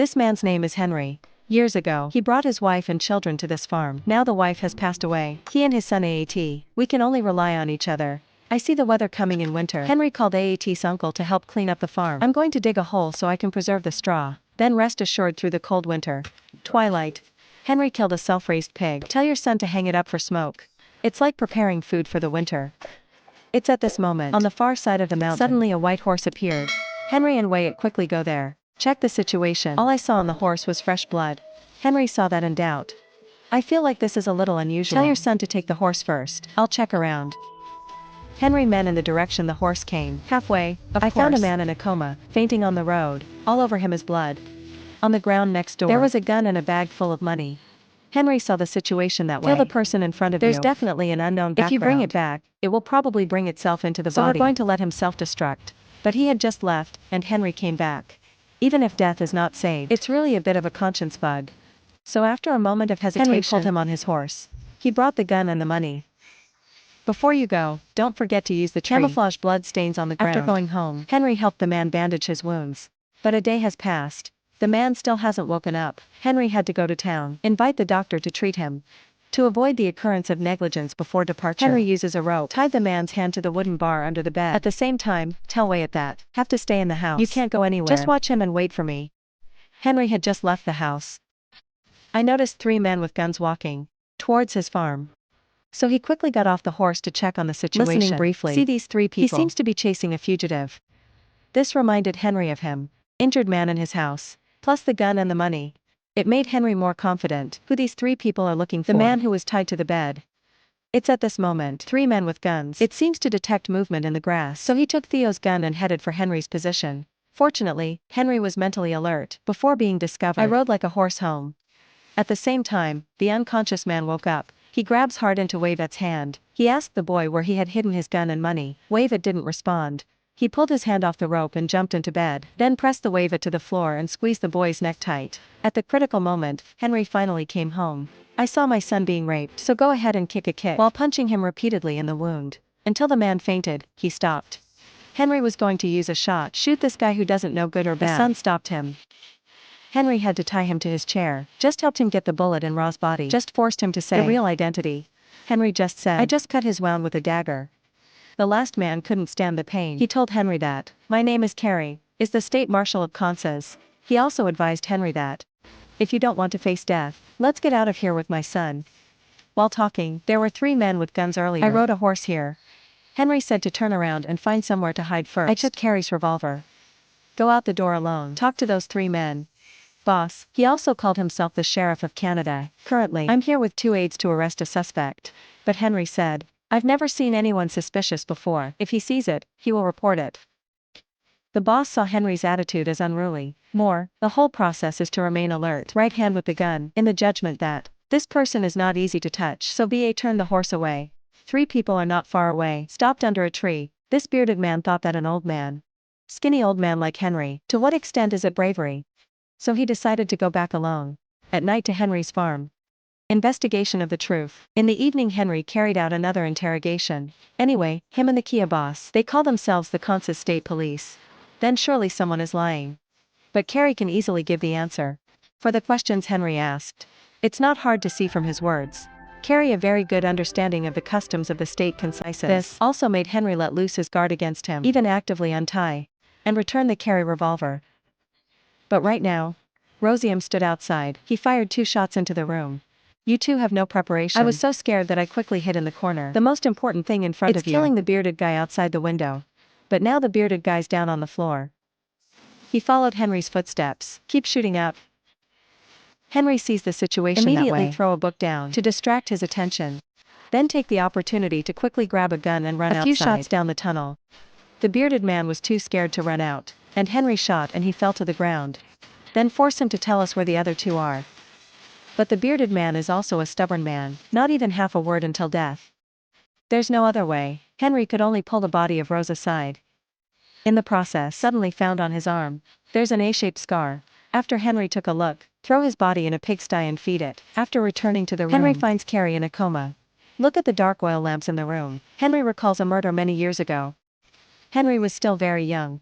This man's name is Henry. Years ago, he brought his wife and children to this farm. Now the wife has passed away. He and his son AAT, we can only rely on each other. I see the weather coming in winter. Henry called AAT's uncle to help clean up the farm. I'm going to dig a hole so I can preserve the straw. Then rest assured through the cold winter. Twilight. Henry killed a self-raised pig. Tell your son to hang it up for smoke. It's like preparing food for the winter. It's at this moment, on the far side of the mountain, suddenly a white horse appeared. Henry and Wyatt quickly go there. Check the situation. All I saw on the horse was fresh blood. Henry saw that in doubt. I feel like this is a little unusual. Tell your son to take the horse first. I'll check around. Henry ran in the direction the horse came. Halfway, I found a man in a coma, fainting on the road. All over him is blood. On the ground next door, there was a gun and a bag full of money. Henry saw the situation that way. Kill the person in front of you. There's definitely an unknown background. If you bring it back, it will probably bring itself into the body. So we're going to let him self-destruct. But he had just left, and Henry came back. Even if death is not saved, it's really a bit of a conscience bug. So after a moment of hesitation, Henry pulled him on his horse. He brought the gun and the money. Before you go, don't forget to use the camouflage blood stains on the ground. After going home, Henry helped the man bandage his wounds. But a day has passed. The man still hasn't woken up. Henry had to go to town, invite the doctor to treat him. To avoid the occurrence of negligence before departure, Henry uses a rope, tied the man's hand to the wooden bar under the bed. At the same time, tell Wyatt that. Have to stay in the house. You can't go anywhere. Just watch him and wait for me. Henry had just left the house. I noticed 3 men with guns walking towards his farm. So he quickly got off the horse to check on the situation. Listening briefly, see these 3 people. He seems to be chasing a fugitive. This reminded Henry of him. Injured man in his house. Plus the gun and the money. It made Henry more confident who these 3 people are looking for. The man who was tied to the bed. It's at this moment, 3 men with guns. It seems to detect movement in the grass. So he took Theo's gun and headed for Henry's position. Fortunately, Henry was mentally alert. Before being discovered, I rode like a horse home. At the same time, the unconscious man woke up. He grabs hard into Wyatt's hand. He asked the boy where he had hidden his gun and money. Wyatt didn't respond. He pulled his hand off the rope and jumped into bed, then pressed the Wyatt to the floor and squeezed the boy's neck tight. At the critical moment, Henry finally came home. I saw my son being raped, so go ahead and kick a kick, while punching him repeatedly in the wound. Until the man fainted, he stopped. Henry was going to use a shot. Shoot this guy who doesn't know good or bad. The son stopped him. Henry had to tie him to his chair. Just helped him get the bullet in Ra's body. Just forced him to say the real identity. Henry just said, I just cut his wound with a dagger. The last man couldn't stand the pain. He told Henry that, my name is Carey, is the state marshal of Kansas. He also advised Henry that, if you don't want to face death, let's get out of here with my son. While talking, there were 3 men with guns earlier. I rode a horse here. Henry said to turn around and find somewhere to hide first. I took Carey's revolver. Go out the door alone. Talk to those 3 men. Boss, he also called himself the Sheriff of Canada. Currently, I'm here with 2 aides to arrest a suspect. But Henry said, I've never seen anyone suspicious before. If he sees it, he will report it. The boss saw Henry's attitude as unruly. The whole process is to remain alert. Right hand with the gun, in the judgment that, this person is not easy to touch. So BA turned the horse away. 3 people are not far away, stopped under a tree. This bearded man thought that an old man. Skinny old man like Henry. To what extent is it bravery? So he decided to go back alone. At night to Henry's farm. Investigation of the truth. In the evening Henry carried out another interrogation. Anyway, him and the Kia boss, they call themselves the Kansas State Police. Then surely someone is lying. But Carey can easily give the answer. For the questions Henry asked. It's not hard to see from his words. Carey a very good understanding of the customs of the state Kansas. This also made Henry let loose his guard against him, even actively untie, and return the Carey revolver. But right now, Rosium stood outside. He fired 2 shots into the room. You 2 have no preparation. I was so scared that I quickly hid in the corner. The most important thing in front of you. It's killing the bearded guy outside the window. But now the bearded guy's down on the floor. He followed Henry's footsteps. Keep shooting up. Henry sees the situation that way. Immediately throw a book down to distract his attention. Then take the opportunity to quickly grab a gun and run outside. A few shots down the tunnel. The bearded man was too scared to run out. And Henry shot and he fell to the ground. Then force him to tell us where the other 2 are. But the bearded man is also a stubborn man, not even half a word until death. There's no other way. Henry could only pull the body of Rose aside. In the process, suddenly found on his arm, there's an A-shaped scar. After Henry took a look, throw his body in a pigsty and feed it. After returning to the room, Henry finds Carey in a coma. Look at the dark oil lamps in the room. Henry recalls a murder many years ago. Henry was still very young.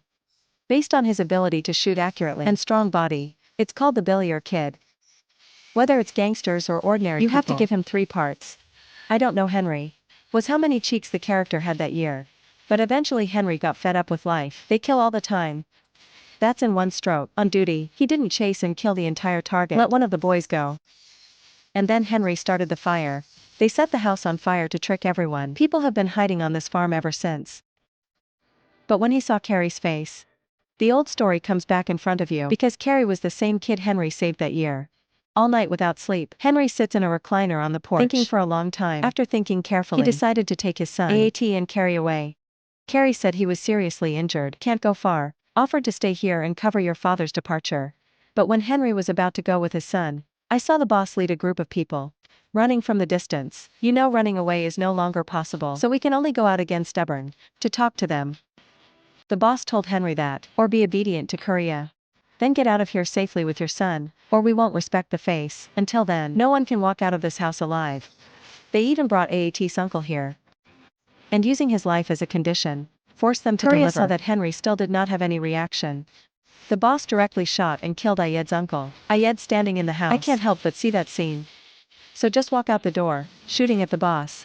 Based on his ability to shoot accurately and strong body, It's called the Billier Kid. Whether it's gangsters or ordinary people, you have to give him 3 parts. I don't know Henry. Was how many cheeks the character had that year. But eventually Henry got fed up with life. They kill all the time. That's in one stroke. On duty, he didn't chase and kill the entire target. Let one of the boys go. And then Henry started the fire. They set the house on fire to trick everyone. People have been hiding on this farm ever since. But when he saw Carrie's face, the old story comes back in front of you because Carrie was the same kid Henry saved that year. All night without sleep, Henry sits in a recliner on the porch, thinking for a long time. After thinking carefully, he decided to take his son, AAT, and Carrie away. Carrie said he was seriously injured, can't go far, offered to stay here and cover your father's departure. But when Henry was about to go with his son, I saw the boss lead a group of people, running from the distance. You know, running away is no longer possible, so we can only go out again stubborn, to talk to them. The boss told Henry that, or be obedient to Korea. Then get out of here safely with your son, or we won't respect the face. Until then, no one can walk out of this house alive. They even brought AAT's uncle here. And using his life as a condition, forced them to deliver. Korea saw that Henry still did not have any reaction. The boss directly shot and killed Ayed's uncle. Ayed standing in the house. I can't help but see that scene. So just walk out the door, shooting at the boss.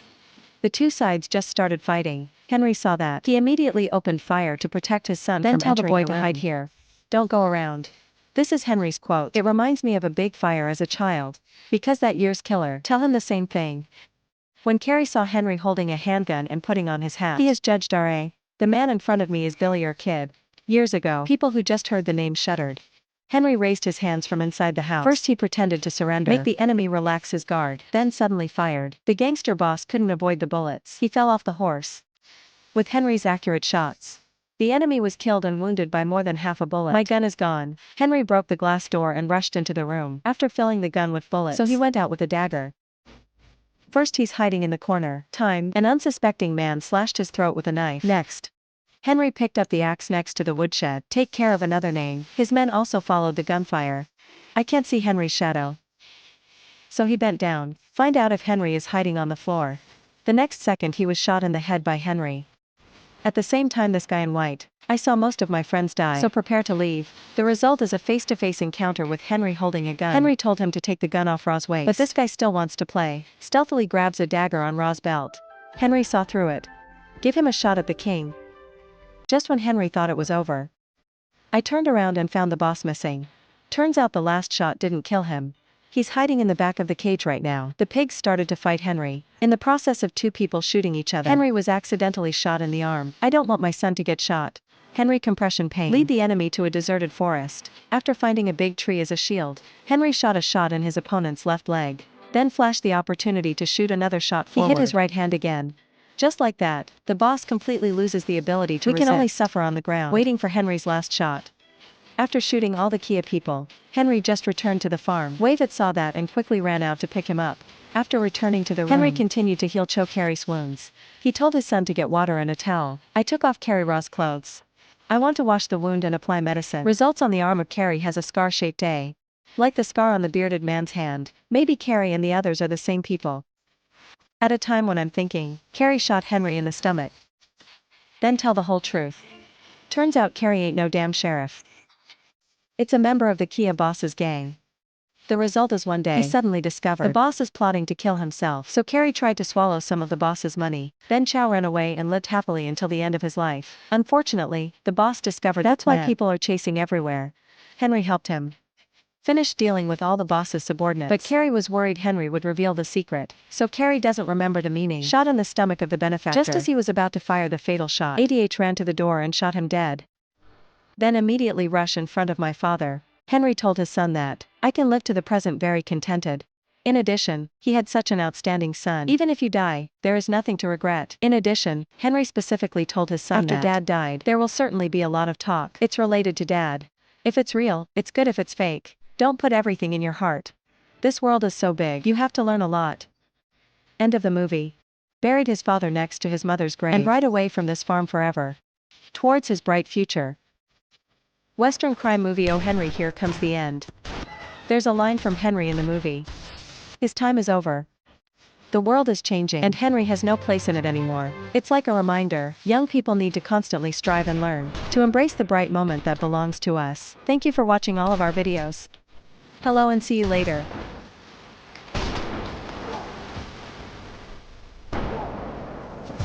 The two sides just started fighting. Henry saw that. He immediately opened fire to protect his son from entering. Then tell the boy to hide here. Don't go around. This is Henry's quote. It reminds me of a big fire as a child. Because that year's killer. Tell him the same thing. When Carrie saw Henry holding a handgun and putting on his hat, he is Judge Dare. The man in front of me is Billier Kid. Years ago, people who just heard the name shuddered. Henry raised his hands from inside the house. First he pretended to surrender, make the enemy relax his guard, then suddenly fired. The gangster boss couldn't avoid the bullets. He fell off the horse. With Henry's accurate shots, the enemy was killed and wounded by more than half a bullet. My gun is gone. Henry broke the glass door and rushed into the room, after filling the gun with bullets. So he went out with a dagger. First he's hiding in the corner. Time. An unsuspecting man slashed his throat with a knife. Next, Henry picked up the axe next to the woodshed. Take care of another name. His men also followed the gunfire. I can't see Henry's shadow. So he bent down. Find out if Henry is hiding on the floor. The next second he was shot in the head by Henry. At the same time, this guy in white. I saw most of my friends die, so prepare to leave. The result is a face-to-face encounter with Henry holding a gun. Henry told him to take the gun off Ra's waist, but this guy still wants to play. Stealthily grabs a dagger on Ra's belt. Henry saw through it. Give him a shot at the king. Just when Henry thought it was over, I turned around and found the boss missing. Turns out the last shot didn't kill him. He's hiding in the back of the cage right now. The pigs started to fight Henry. In the process of two people shooting each other, Henry was accidentally shot in the arm. I don't want my son to get shot. Henry compression pain. Lead the enemy to a deserted forest. After finding a big tree as a shield, Henry shot a shot in his opponent's left leg. Then flashed the opportunity to shoot another shot forward. He hit his right hand again. Just like that, the boss completely loses the ability to resist. We can only suffer on the ground, waiting for Henry's last shot. After shooting all the Kia people, Henry just returned to the farm. Wavet saw that and quickly ran out to pick him up. After returning to the room, Henry continued to heal Carrie's wounds. He told his son to get water and a towel. I took off Ra's clothes. I want to wash the wound and apply medicine. Results on the arm of Carrie has a scar-shaped A. Like the scar on the bearded man's hand, maybe Carrie and the others are the same people. At a time when I'm thinking, Carrie shot Henry in the stomach. Then tell the whole truth. Turns out Carrie ain't no damn sheriff. It's a member of the Kia boss's gang. The result is one day, he suddenly discovered the boss is plotting to kill himself. So Carrie tried to swallow some of the boss's money. Then Chow ran away and lived happily until the end of his life. Unfortunately, the boss discovered that's why people are chasing everywhere. Henry helped him finish dealing with all the boss's subordinates. But Carrie was worried Henry would reveal the secret. So Carrie doesn't remember the meaning. Shot in the stomach of the benefactor. Just as he was about to fire the fatal shot, ADH ran to the door and shot him dead. Then immediately rush in front of my father. Henry told his son that, I can live to the present very contented. In addition, he had such an outstanding son. Even if you die, there is nothing to regret. In addition, Henry specifically told his son after Dad died, there will certainly be a lot of talk. It's related to Dad. If it's real, it's good. If it's fake, don't put everything in your heart. This world is so big, you have to learn a lot. End of the movie. Buried his father next to his mother's grave and ride away from this farm forever. Towards his bright future. Western crime movie. Oh Henry, here comes the end. There's a line from Henry in the movie. His time is over. The world is changing, and Henry has no place in it anymore. It's like a reminder, young people need to constantly strive and learn, to embrace the bright moment that belongs to us. Thank you for watching all of our videos. Hello and see you later.